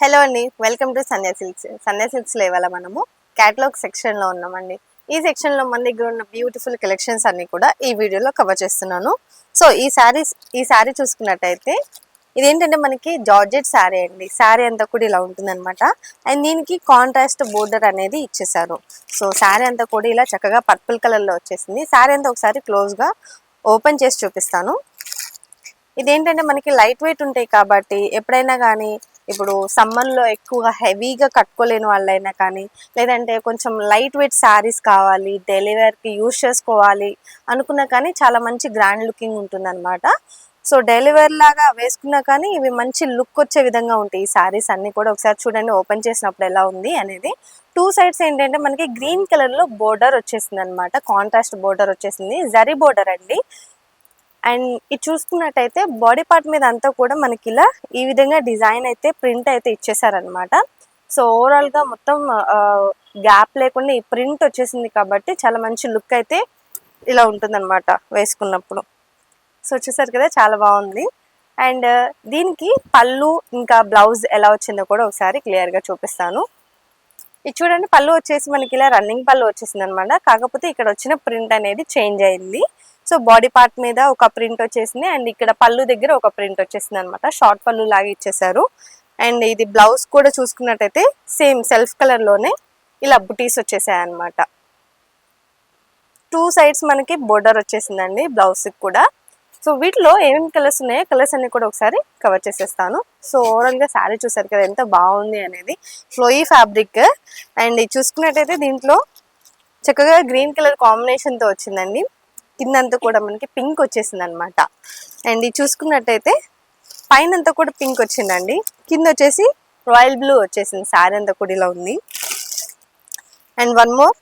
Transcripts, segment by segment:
Hello అండి, welcome to Sandhya silks. సంధ్యా సిల్క్స్లో ఇవాళ మనము క్యాటలాగ్ సెక్షన్లో ఉన్నామండి. ఈ సెక్షన్లో మన దగ్గర ఉన్న బ్యూటిఫుల్ కలెక్షన్స్ అన్ని కూడా ఈ వీడియోలో కవర్ చేస్తున్నాను. సో ఈ శారీ చూసుకున్నట్టయితే ఇదేంటంటే మనకి జార్జెట్ శారీ అండి. శారీ అంతా కూడా ఇలా ఉంటుందన్నమాట. అండ్ దీనికి కాంట్రాస్ట్ బోర్డర్ అనేది ఇచ్చేసారు. సో శారీ అంతా కూడా ఇలా చక్కగా పర్పుల్ కలర్లో వచ్చేసింది. శారీ అంతా ఒకసారి క్లోజ్గా ఓపెన్ చేసి చూపిస్తాను. ఇదేంటంటే మనకి లైట్ వెయిట్ ఉంటాయి కాబట్టి ఎప్పుడైనా కానీ ఇప్పుడు సమ్మర్లో ఎక్కువగా హెవీగా కట్టుకోలేని వాళ్ళైనా కానీ, లేదంటే కొంచెం లైట్ వెయిట్ శారీస్ కావాలి, డైలీ వేర్కి యూజ్ చేసుకోవాలి అనుకున్నా కానీ చాలా మంచి గ్రాండ్ లుకింగ్ ఉంటుందన్నమాట. సో డైలీ వేర్ లాగా వేసుకున్నా కానీ ఇవి మంచి లుక్ వచ్చే విధంగా ఉంటాయి. ఈ శారీస్ అన్ని కూడా ఒకసారి చూడండి ఓపెన్ చేసినప్పుడు ఎలా ఉంది అనేది. టూ సైడ్స్ ఏంటంటే మనకి గ్రీన్ కలర్లో బోర్డర్ వచ్చేసింది అనమాట. కాంట్రాస్ట్ బోర్డర్ వచ్చేసింది, జరీ బోర్డర్ అండి. అండ్ ఇది చూసుకున్నట్టయితే బాడీ పార్ట్ మీద అంతా కూడా మనకి ఇలా ఈ విధంగా డిజైన్ అయితే ప్రింట్ అయితే ఇచ్చేసారనమాట. సో ఓవరాల్గా మొత్తం గ్యాప్ లేకుండా ఈ ప్రింట్ వచ్చేసింది కాబట్టి చాలా మంచి లుక్ అయితే ఇలా ఉంటుందన్నమాట వేసుకున్నప్పుడు. సో చూసారు కదా, చాలా బాగుంది. అండ్ దీనికి పళ్ళు ఇంకా బ్లౌజ్ ఎలా వచ్చిందో కూడా ఒకసారి క్లియర్గా చూపిస్తాను. ఇది చూడండి, పళ్ళు వచ్చేసి మనకి ఇలా రన్నింగ్ పళ్ళు వచ్చేసింది అనమాట. కాకపోతే ఇక్కడ వచ్చిన ప్రింట్ అనేది చేంజ్ అయింది. సో బాడీ పార్ట్ మీద ఒక ప్రింట్ వచ్చేసింది అండ్ ఇక్కడ పళ్ళు దగ్గర ఒక ప్రింట్ వచ్చేసింది అనమాట. షార్ట్ పళ్ళు లాగా ఇచ్చేసారు. అండ్ ఇది బ్లౌజ్ కూడా చూసుకున్నట్టయితే సేమ్ సెల్ఫ్ కలర్ లోనే ఇలా బుటీస్ వచ్చేసాయి అనమాట. టూ సైడ్స్ మనకి బోర్డర్ వచ్చేసిందండి బ్లౌజ్ కూడా. సో వీటిలో ఏమేమి కలర్స్ ఉన్నాయో కలర్స్ అన్ని కూడా ఒకసారి కవర్ చేసేస్తాను. సో ఓవరాల్గా శారీ చూసారు కదా ఎంత బాగుంది అనేది. ఫ్లోయీ ఫ్యాబ్రిక్ అండ్ ఇది చూసుకున్నట్టయితే దీంట్లో చక్కగా గ్రీన్ కలర్ కాంబినేషన్తో వచ్చిందండి. కిందంతా కూడా మనకి పింక్ వచ్చేసింది అనమాట. అండ్ ఇది చూసుకున్నట్టయితే పైన అంతా కూడా పింక్ వచ్చిందండి, కింద వచ్చేసి రాయల్ బ్లూ వచ్చేసింది. శారీ అంతా కూడా ఇలా ఉంది. అండ్ వన్ మోర్,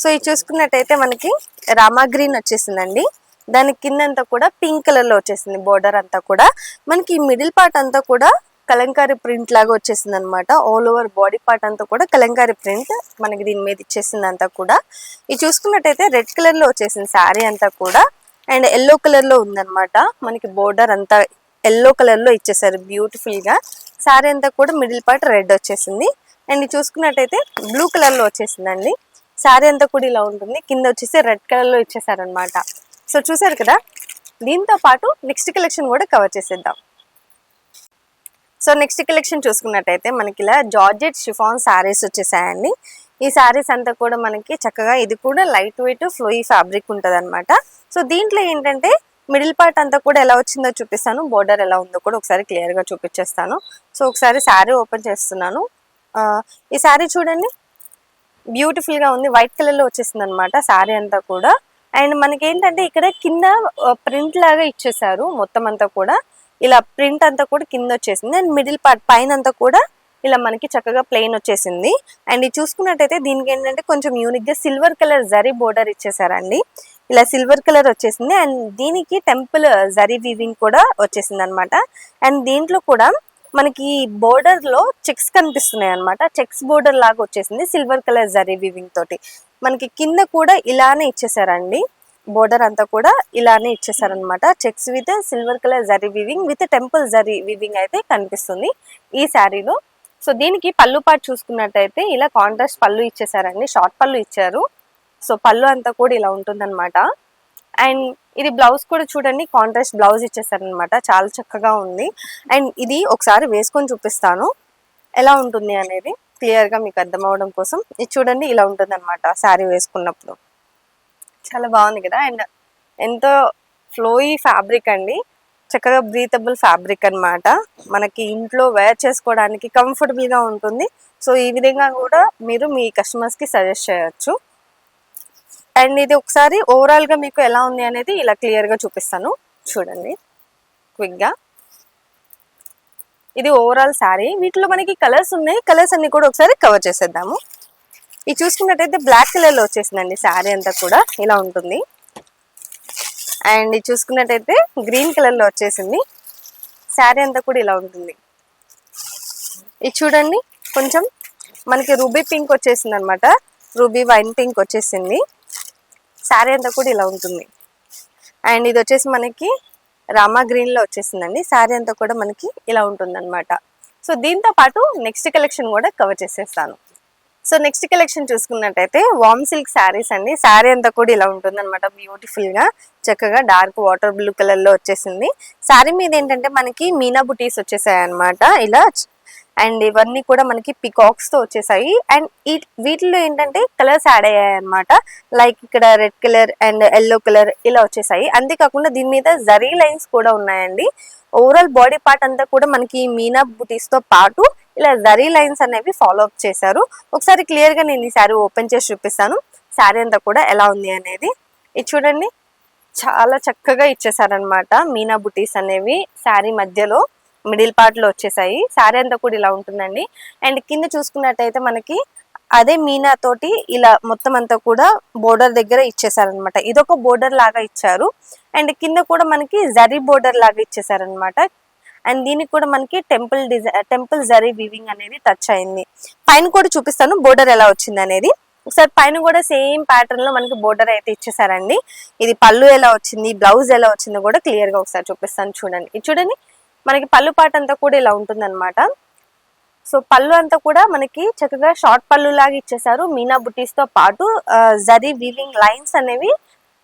సో ఇది చూసుకున్నట్టయితే మనకి రామా గ్రీన్ వచ్చేసిందండి. దాని కిందంతా కూడా పింక్ కలర్లో వచ్చేసింది బోర్డర్ అంతా కూడా. మనకి ఈ మిడిల్ పార్ట్ అంతా కూడా కలంకారీ ప్రింట్ లాగా వచ్చేసింది అనమాట. ఆల్ ఓవర్ బాడీ పార్ట్ అంతా కూడా కలంకారీ ప్రింట్ మనకి దీని మీద ఇచ్చేసింది అంతా కూడా. ఇది చూసుకున్నట్టయితే రెడ్ కలర్ లో వచ్చేసింది శారీ అంతా కూడా. అండ్ ఎల్లో కలర్ లో ఉందన్నమాట. మనకి బోర్డర్ అంతా ఎల్లో కలర్ లో ఇచ్చేసారు బ్యూటిఫుల్ గా. శారీ అంతా కూడా మిడిల్ పార్ట్ రెడ్ వచ్చేసింది. అండ్ ఇది చూసుకున్నట్టయితే బ్లూ కలర్ లో వచ్చేసిందండి. శారీ అంతా కూడా ఇలా ఉంటుంది. కింద వచ్చేసి రెడ్ కలర్ లో ఇచ్చేసారనమాట. సో చూసారు కదా, దీంతో పాటు నెక్స్ట్ కలెక్షన్ కూడా కవర్ చేసేద్దాం. సో నెక్స్ట్ కలెక్షన్ చూసుకున్నట్టయితే మనకి ఇలా జార్జెట్ షిఫాన్ శారీస్ వచ్చేసాయండి. ఈ శారీస్ అంతా కూడా మనకి చక్కగా, ఇది కూడా లైట్ వెయిట్ ఫ్లోయీ ఫ్యాబ్రిక్ ఉంటుంది అనమాట. సో దీంట్లో ఏంటంటే మిడిల్ పార్ట్ అంతా కూడా ఎలా వచ్చిందో చూపిస్తాను, బోర్డర్ ఎలా ఉందో కూడా ఒకసారి క్లియర్గా చూపించేస్తాను. సో ఒకసారి శారీ ఓపెన్ చేస్తున్నాను. ఈ శారీ చూడండి, బ్యూటిఫుల్గా ఉంది. వైట్ కలర్లో వచ్చేసింది అనమాట శారీ అంతా కూడా. అండ్ మనకి ఏంటంటే ఇక్కడ కింద ప్రింట్ లాగా ఇచ్చేసారు మొత్తం అంతా కూడా. ఇలా ప్రింట్ అంతా కూడా కింద వచ్చేసింది. అండ్ మిడిల్ పార్ట్ పైన అంతా కూడా ఇలా మనకి చక్కగా ప్లెయిన్ వచ్చేసింది. అండ్ ఇది చూసుకున్నట్టయితే దీనికి ఏంటంటే కొంచెం యూనిక్ గా సిల్వర్ కలర్ జరీ బోర్డర్ ఇచ్చేసారండి. ఇలా సిల్వర్ కలర్ వచ్చేసింది. అండ్ దీనికి టెంపుల్ జరీ వీవింగ్ కూడా వచ్చేసింది అనమాట. అండ్ దీంట్లో కూడా మనకి బోర్డర్ లో చెక్స్ కనిపిస్తున్నాయి అనమాట. చెక్స్ బోర్డర్ లాగా వచ్చేసింది సిల్వర్ కలర్ జరీ వీవింగ్ తోటి. మనకి కింద కూడా ఇలానే ఇచ్చేసారండి. బోర్డర్ అంతా కూడా ఇలానే ఇచ్చేసారనమాట. Checks with silver colour zari weaving with temple zari weaving అయితే కనిపిస్తుంది ఈ శారీలో. సో దీనికి పళ్ళు పాటు చూసుకున్నట్టయితే ఇలా కాంట్రాస్ట్ పళ్ళు ఇచ్చేసారండి, షార్ట్ పళ్ళు ఇచ్చారు. సో పళ్ళు అంతా కూడా ఇలా ఉంటుందన్నమాట. అండ్ ఇది బ్లౌజ్ కూడా చూడండి, కాంట్రాస్ట్ బ్లౌజ్ ఇచ్చేసారనమాట. చాలా చక్కగా ఉంది. అండ్ ఇది ఒకసారి వేసుకొని చూపిస్తాను ఎలా ఉంటుంది అనేది క్లియర్గా మీకు అర్థం అవడం కోసం. ఇది చూడండి, ఇలా ఉంటుంది అనమాట శారీ వేసుకున్నప్పుడు. చాలా బాగుంది కదా. అండ్ ఎంతో ఫ్లోయీ ఫ్యాబ్రిక్ అండి, చక్కగా బ్రీతబుల్ ఫ్యాబ్రిక్ అనమాట. మనకి ఇంట్లో వేర్ చేసుకోవడానికి కంఫర్టబుల్గా ఉంటుంది. సో ఈ విధంగా కూడా మీరు మీ కస్టమర్స్కి సజెస్ట్ చేయొచ్చు. అండ్ ఇది ఒకసారి ఓవరాల్గా మీకు ఎలా ఉంది అనేది ఇలా క్లియర్గా చూపిస్తాను చూడండి క్విక్గా. ఇది ఓవరాల్ శారీ. వీటిలో మనకి కలర్స్ ఉన్నాయి, కలర్స్ అన్ని కూడా ఒకసారి కవర్ చేసేద్దాము. ఇది చూసుకున్నట్టయితే బ్లాక్ కలర్లో వచ్చేసిందండి శారీ అంతా కూడా ఇలా ఉంటుంది. అండ్ ఇది చూసుకున్నట్టయితే గ్రీన్ కలర్లో వచ్చేసింది. శారీ అంతా కూడా ఇలా ఉంటుంది. ఇది చూడండి, కొంచెం మనకి రూబీ పింక్ వచ్చేసింది అనమాట. రూబీ వైన్ పింక్ వచ్చేసింది. శారీ అంతా కూడా ఇలా ఉంటుంది. అండ్ ఇది వచ్చేసి మనకి రామా గ్రీన్లో వచ్చేసిందండి. శారీ అంతా కూడా మనకి ఇలా ఉంటుంది అనమాట. సో దీంతో పాటు నెక్స్ట్ కలెక్షన్ కూడా కవర్ చేసేస్తాను. సో నెక్స్ట్ కలెక్షన్ చూసుకున్నట్టయితే వామ్ సిల్క్ శారీస్ అండి. శారీ అంతా కూడా ఇలా ఉంటుంది అనమాట, బ్యూటిఫుల్ గా చక్కగా డార్క్ వాటర్ బ్లూ కలర్ లో వచ్చేసింది. శారీ మీద ఏంటంటే మనకి మీనా బుటీస్ వచ్చేసాయి అనమాట ఇలా, అండ్ ఇవన్నీ కూడా మనకి పికాక్స్ తో వచ్చేసాయి. అండ్ వీటిలో ఏంటంటే కలర్స్ యాడ్ అయ్యాయి అనమాట, లైక్ ఇక్కడ red colour and yellow colour ఇలా వచ్చేసాయి. అంతేకాకుండా దీని మీద జరీ లైన్స్ కూడా ఉన్నాయండి. ఓవరాల్ బాడీ పార్ట్ అంతా కూడా మనకి మీనా బుటీస్ తో పాటు ఇలా జరీ లైన్స్ అనేవి ఫాలో అప్ చేశారు. ఒకసారి క్లియర్ గా నేను ఈ శారీ ఓపెన్ చేసి చూపిస్తాను, శారీ అంతా కూడా ఎలా ఉంది అనేది. ఇది చూడండి, చాలా చక్కగా ఇచ్చేసారనమాట మీనా బుటీస్ అనేవి శారీ మధ్యలో మిడిల్ పార్ట్ లో వచ్చేసాయి. శారీ అంతా కూడా ఇలా ఉంటుందండి. అండ్ కింద చూసుకున్నట్టయితే మనకి అదే మీనా తోటి ఇలా మొత్తం అంతా కూడా బోర్డర్ దగ్గర ఇచ్చేసారనమాట. ఇదొక బోర్డర్ లాగా ఇచ్చారు. అండ్ కింద కూడా మనకి జరీ బోర్డర్ లాగా ఇచ్చేసారనమాట. అండ్ దీనికి కూడా మనకి టెంపుల్ జరీ వీవింగ్ అనేది టచ్ అయింది. పైన కూడా చూపిస్తాను బోర్డర్ ఎలా వచ్చింది అనేది. ఒకసారి పైన కూడా సేమ్ ప్యాటర్న్ లో మనకి బోర్డర్ అయితే ఇచ్చేసారండి. ఇది పళ్ళు ఎలా వచ్చింది, బ్లౌజ్ ఎలా వచ్చిందో కూడా క్లియర్ గా ఒకసారి చూపిస్తాను చూడండి. ఇది చూడండి, మనకి పళ్ళు పాట అంతా కూడా ఇలా ఉంటుంది అనమాట. సో పళ్ళు అంతా కూడా మనకి చక్కగా షార్ట్ పళ్ళు లాగా ఇచ్చేసారు. మీనా బుటీస్ తో పాటు జరీ వీవింగ్ లైన్స్ అనేవి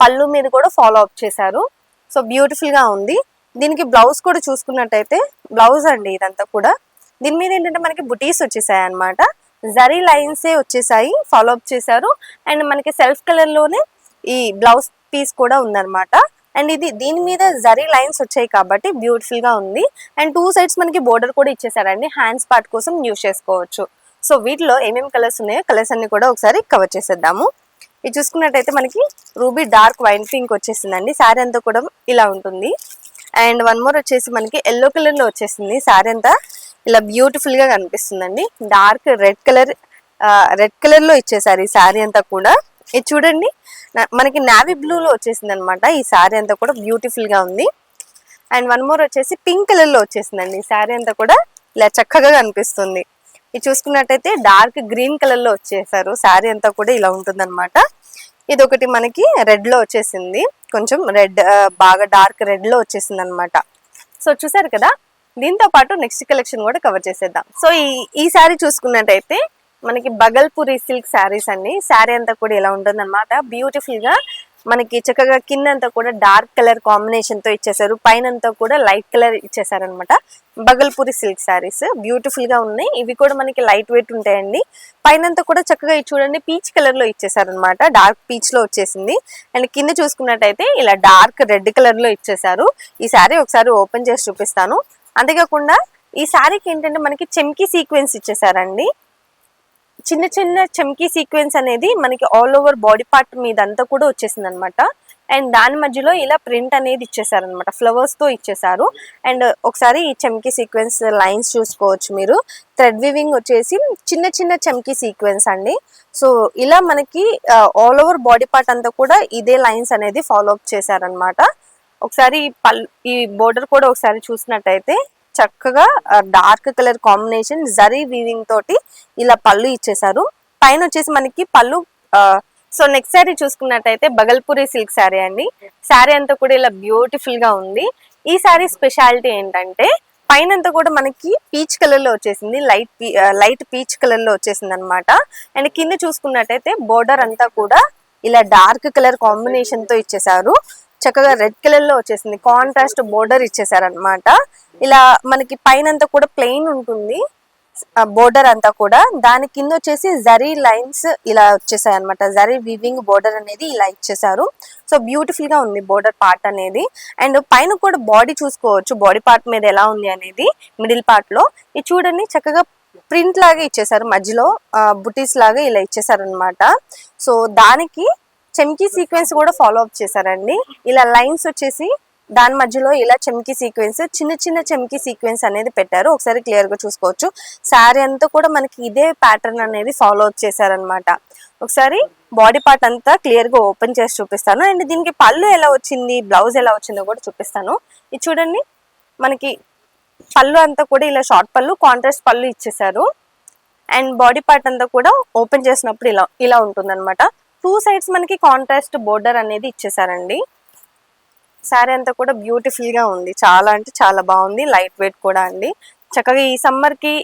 పళ్ళు మీద కూడా ఫాలో అప్ చేశారు. సో బ్యూటిఫుల్ గా ఉంది. దీనికి బ్లౌజ్ కూడా చూసుకున్నట్టయితే బ్లౌజ్ అండి ఇదంతా కూడా. దీని మీద ఏంటంటే మనకి బుటీస్ వచ్చేసాయి అనమాట, జరీ లైన్స్ వచ్చేసాయి, ఫాలో అప్ చేశారు. అండ్ మనకి సెల్ఫ్ కలర్ లోనే ఈ బ్లౌజ్ పీస్ కూడా ఉందన్నమాట. అండ్ దీని మీద జరీ లైన్స్ వచ్చాయి కాబట్టి బ్యూటిఫుల్ గా ఉంది. అండ్ టూ సైడ్స్ మనకి బోర్డర్ కూడా ఇచ్చేసారండి, హ్యాండ్స్ పార్ట్ కోసం యూజ్ చేసుకోవచ్చు. సో వీటిలో ఏమేమి కలర్స్ ఉన్నాయో కలర్స్ అన్ని కూడా ఒకసారి కవర్ చేసేద్దాము. ఇది చూసుకున్నట్టయితే మనకి రూబీ డార్క్ వైన్ పింక్ వచ్చేసిందండి. శారీ అంతా కూడా ఇలా ఉంటుంది. అండ్ వన్ మోర్ వచ్చేసి మనకి ఎల్లో కలర్ లో వచ్చేసింది. శారీ అంతా ఇలా బ్యూటిఫుల్ గా కనిపిస్తుందండి. డార్క్ రెడ్ కలర్ లో ఇచ్చేసారు ఈ శారీ అంతా కూడా. ఇది చూడండి, మనకి నావీ బ్లూ లో వచ్చేసింది అనమాట. ఈ శారీ అంతా కూడా బ్యూటిఫుల్ గా ఉంది. అండ్ వన్ మోర్ వచ్చేసి పింక్ కలర్ లో వచ్చేసిందండి. ఈ శారీ అంతా కూడా ఇలా చక్కగా కనిపిస్తుంది. ఇది చూసుకున్నట్టయితే డార్క్ గ్రీన్ కలర్ లో వచ్చేసారు. శారీ అంతా కూడా ఇలా ఉంటుంది అనమాట. ఇది ఒకటి మనకి రెడ్ లో వచ్చేసింది, కొంచెం రెడ్ బాగా డార్క్ రెడ్ లో వచ్చేసింది అనమాట. సో చూసారు కదా, దీంతో పాటు నెక్స్ట్ కలెక్షన్ కూడా కవర్ చేసేద్దాం. సో ఈ శారీ చూసుకున్నట్టయితే మనకి బగల్పూరి సిల్క్ శారీస్ అండి. శారీ అంతా కూడా ఇలా ఉంటుంది అనమాట, బ్యూటిఫుల్ గా మనకి చక్కగా కిందంతా కూడా డార్క్ కలర్ కాంబినేషన్ తో ఇచ్చేసారు, పైన అంతా కూడా లైట్ కలర్ ఇచ్చేసారు అనమాట. బగల్పూరి సిల్క్ శారీస్ బ్యూటిఫుల్ గా ఉన్నాయి. ఇవి కూడా మనకి లైట్ వెయిట్ ఉంటాయండి. పైనంతా కూడా చక్కగా చూడండి పీచ్ కలర్ లో ఇచ్చేసారు అనమాట, డార్క్ పీచ్ లో వచ్చేసింది. అండ్ కింద చూసుకున్నట్టయితే ఇలా డార్క్ రెడ్ కలర్ లో ఇచ్చేసారు. ఈ శారీ ఒకసారి ఓపెన్ చేసి చూపిస్తాను. అంతేకాకుండా ఈ శారీకి ఏంటంటే మనకి చెమ్కీ సీక్వెన్స్ ఇచ్చేసారండి. చిన్న చిన్న చమ్కీ సీక్వెన్స్ అనేది మనకి ఆల్ ఓవర్ బాడీ పార్ట్ మీద అంతా కూడా వచ్చేసింది అనమాట. అండ్ దాని మధ్యలో ఇలా ప్రింట్ అనేది ఇచ్చేసారు అనమాట, ఫ్లవర్స్ తో ఇచ్చేసారు. అండ్ ఒకసారి ఈ చమ్కీ సీక్వెన్స్ లైన్స్ చూసుకోవచ్చు మీరు. థ్రెడ్ వీవింగ్ వచ్చేసి చిన్న చిన్న చమ్కీ సీక్వెన్స్ అండి. సో ఇలా మనకి ఆల్ ఓవర్ బాడీ పార్ట్ అంతా కూడా ఇదే లైన్స్ అనేది ఫాలో అప్ చేశారనమాట. ఒకసారి ఈ బోర్డర్ కూడా ఒకసారి చూసినట్టయితే చక్కగా dark colour combination zari weaving తోటి ఇలా పళ్ళు ఇచ్చేసారు. పైన వచ్చేసి మనకి పళ్ళు. సో నెక్స్ట్ శారీ చూసుకున్నట్టయితే బగల్పూరి సిల్క్ శారీ అండి. శారీ అంతా కూడా ఇలా బ్యూటిఫుల్ గా ఉంది. ఈ శారీ స్పెషాలిటీ ఏంటంటే పైన అంతా కూడా మనకి పీచ్ కలర్ లో వచ్చేసింది, లైట్ పీచ్ కలర్ లో వచ్చేసింది అనమాట. అండ్ కింద చూసుకున్నట్టయితే బోర్డర్ అంతా కూడా ఇలా డార్క్ కలర్ కాంబినేషన్ తో ఇచ్చేసారు. చక్కగా రెడ్ కలర్ లో వచ్చేసింది, కాంట్రాస్ట్ బోర్డర్ ఇచ్చేసారు అనమాట. ఇలా మనకి పైన అంతా కూడా ప్లెయిన్ ఉంటుంది బోర్డర్ అంతా కూడా. దాని కింద వచ్చేసి జరీ లైన్స్ ఇలా వచ్చేసాయి అనమాట, జరీ వీవింగ్ బోర్డర్ అనేది ఇలా ఇచ్చేసారు. సో బ్యూటిఫుల్ గా ఉంది బోర్డర్ పార్ట్ అనేది. అండ్ పైన కూడా బాడీ చూసుకోవచ్చు, బాడీ పార్ట్ మీద ఎలా ఉంది అనేది మిడిల్ పార్ట్ లో. ఇది చూడండి చక్కగా ప్రింట్ లాగా ఇచ్చేసారు, మధ్యలో బుటీస్ లాగా ఇలా ఇచ్చేసారు అనమాట. సో దానికి చెమ్కీ సీక్వెన్స్ కూడా ఫాలో అప్ చేశారండి. ఇలా లైన్స్ వచ్చేసి దాని మధ్యలో ఇలా చెమ్కీ సీక్వెన్స్, చిన్న చిన్న చెమ్కీ సీక్వెన్స్ అనేది పెట్టారు. ఒకసారి క్లియర్ గా చూసుకోవచ్చు. శారీ అంతా కూడా మనకి ఇదే ప్యాటర్న్ అనేది ఫాలో అప్ చేశారనమాట. ఒకసారి బాడీ పార్ట్ అంతా క్లియర్ గా ఓపెన్ చేసి చూపిస్తాను. అండ్ దీనికి పళ్ళు ఎలా వచ్చింది, బ్లౌజ్ ఎలా వచ్చిందో కూడా చూపిస్తాను. ఇది చూడండి, మనకి పళ్ళు అంతా కూడా ఇలా షార్ట్ పళ్ళు, కాంట్రాస్ట్ పళ్ళు ఇచ్చేసారు. అండ్ బాడీ పార్ట్ అంతా కూడా ఓపెన్ చేసినప్పుడు ఇలా ఉంటుంది అనమాట. టూ సైడ్స్ మనకి కాంట్రాస్ట్ బోర్డర్ అనేది ఇచ్చేసారండి. శారీ అంతా కూడా బ్యూటిఫుల్ గా ఉంది, చాలా అంటే చాలా బాగుంది, లైట్ వెయిట్ కూడా అండి. చక్కగా ఈ సమ్మర్ కి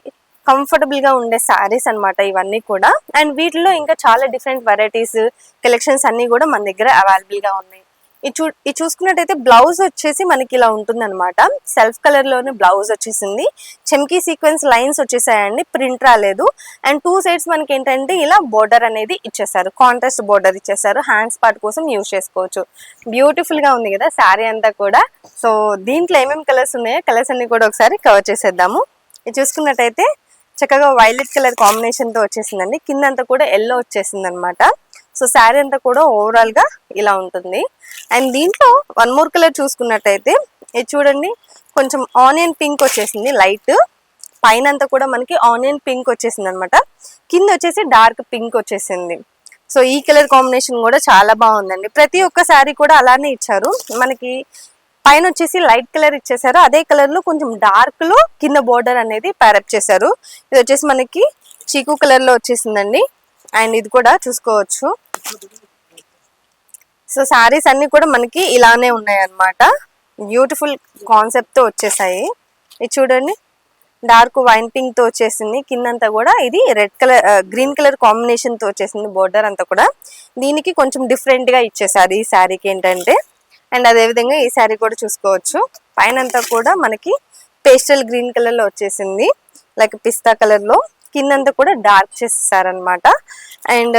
కంఫర్టబుల్ గా ఉండే శారీస్ అన్నమాట ఇవన్నీ కూడా. అండ్ వీటిలో ఇంకా చాలా డిఫరెంట్ వెరైటీస్ కలెక్షన్స్ అన్ని కూడా మన దగ్గర అవైలబుల్ గా ఉన్నాయి. ఇది చూసుకున్నట్టయితే బ్లౌజ్ వచ్చేసి మనకి ఇలా ఉంటుంది అనమాట. సెల్ఫ్ కలర్ లోనే బ్లౌజ్ వచ్చేసింది. చెమ్కీ సీక్వెన్స్ లైన్స్ వచ్చేసాయండి, ప్రింట్ రాలేదు. అండ్ టూ సైడ్స్ మనకి ఏంటంటే ఇలా బోర్డర్ అనేది ఇచ్చేసారు, కాంట్రాస్ట్ బోర్డర్ ఇచ్చేసారు. హ్యాండ్స్ పార్ట్ కోసం యూజ్ చేసుకోవచ్చు. బ్యూటిఫుల్ గా ఉంది కదా శారీ అంతా కూడా. సో దీంట్లో ఏమేమి కలర్స్ ఉన్నాయో కలర్స్ అన్ని కూడా ఒకసారి కవర్ చేసేద్దాము. ఇది చూసుకున్నట్టయితే చక్కగా వైలెట్ కలర్ కాంబినేషన్ తో వచ్చేసిందండి. కిందంతా కూడా ఎల్లో వచ్చేసింది అనమాట. సో శారీ అంతా కూడా ఓవరాల్ గా ఇలా ఉంటుంది. అండ్ దీంట్లో వన్ మోర్ కలర్ చూసుకున్నట్టయితే ఇది చూడండి, కొంచెం ఆనియన్ పింక్ వచ్చేసింది లైట్. పైన అంతా కూడా మనకి ఆనియన్ పింక్ వచ్చేసింది అనమాట. కింద వచ్చేసి డార్క్ పింక్ వచ్చేసింది. సో ఈ కలర్ కాంబినేషన్ కూడా చాలా బాగుందండి. ప్రతి ఒక్క శారీ కూడా అలానే ఇచ్చారు. మనకి పైన వచ్చేసి లైట్ కలర్ ఇచ్చేసారు, అదే కలర్ లో కొంచెం డార్క్ లో కింద బోర్డర్ అనేది ప్యారప్ చేశారు. ఇది వచ్చేసి మనకి చీకు కలర్ లో వచ్చేసిందండి. అండ్ ఇది కూడా చూసుకోవచ్చు. సో శారీస్ అన్ని కూడా మనకి ఇలానే ఉన్నాయి అన్నమాట. బ్యూటిఫుల్ కాన్సెప్ట్ తో వచ్చేసాయి. ఇది చూడండి, డార్క్ వైన్ పింక్ తో వచ్చేసింది. కిందంతా కూడా ఇది red colour green colour combination తో వచ్చేసింది బోర్డర్ అంతా కూడా. దీనికి కొంచెం డిఫరెంట్ గా ఇచ్చేసారు ఈ శారీకి ఏంటంటే. అండ్ అదే విధంగా ఈ శారీ కూడా చూసుకోవచ్చు. పైన అంతా కూడా మనకి పేస్టల్ గ్రీన్ కలర్ లో వచ్చేసింది, లైక్ పిస్తా కలర్ లో. కిందంతా కూడా డార్క్ చేసేసారనమాట. అండ్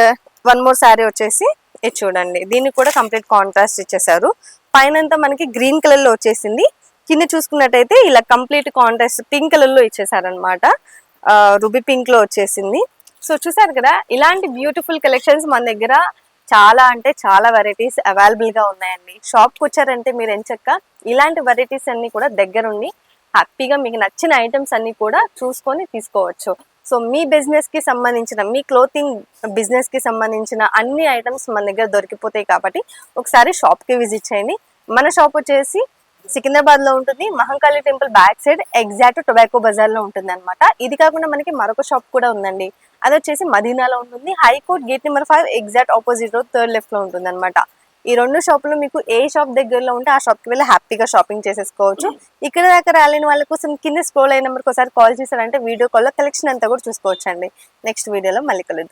వన్ మోర్ శారీ వచ్చేసి ఇది చూడండి, దీనికి కూడా కంప్లీట్ కాంట్రాస్ట్ ఇచ్చేసారు. పైన అంతా మనకి గ్రీన్ కలర్ లో వచ్చేసింది. కింద చూసుకున్నట్టయితే ఇలా కంప్లీట్ కాంట్రాస్ట్ పింక్ కలర్ లో ఇచ్చేసారనమాట. రూబీ పింక్ లో వచ్చేసింది. సో చూసారు కదా, ఇలాంటి బ్యూటిఫుల్ కలెక్షన్స్ మన దగ్గర చాలా అంటే చాలా వెరైటీస్ అవైలబుల్ గా ఉన్నాయండి. షాప్ కి వచ్చారంటే మీరు ఎంచక్క ఇలాంటి వెరైటీస్ అన్ని కూడా దగ్గరుండి హ్యాపీగా మీకు నచ్చిన ఐటమ్స్ అన్ని కూడా చూసుకొని తీసుకోవచ్చు. సో మీ బిజినెస్ కి సంబంధించిన, మీ క్లోతింగ్ బిజినెస్ కి సంబంధించిన అన్ని ఐటమ్స్ మన దగ్గర దొరికిపోతాయి. కాబట్టి ఒకసారి షాప్ కి విజిట్ చేయండి. మన షాప్ వచ్చేసి సికింద్రాబాద్ లో ఉంటుంది, Mahankali temple back side exact tobacco bazaar లో ఉంటుంది అనమాట. ఇది కాకుండా మనకి మరొక షాప్ కూడా ఉందండి, అది వచ్చేసి మదీనాలో ఉంటుంది. High court gate number 5 exact opposite road third left లో ఉంటుంది అనమాట. ఈ రెండు షాపులు మీకు ఏ షాప్ దగ్గరలో ఉంటే ఆ షాప్ కి వెళ్ళి హ్యాపీగా షాపింగ్ చేసేసుకోవచ్చు. ఇక్కడ దాకా రాలేని వాళ్ళ కోసం కింద స్క్రోల్ అయిన నెంబర్కి ఒకసారి కాల్ చేశారంటే వీడియో కాల్ లో కలెక్షన్ అంతా కూడా చూసుకోవచ్చు అండి. నెక్స్ట్ వీడియోలో మళ్ళీ కలుద్దాం.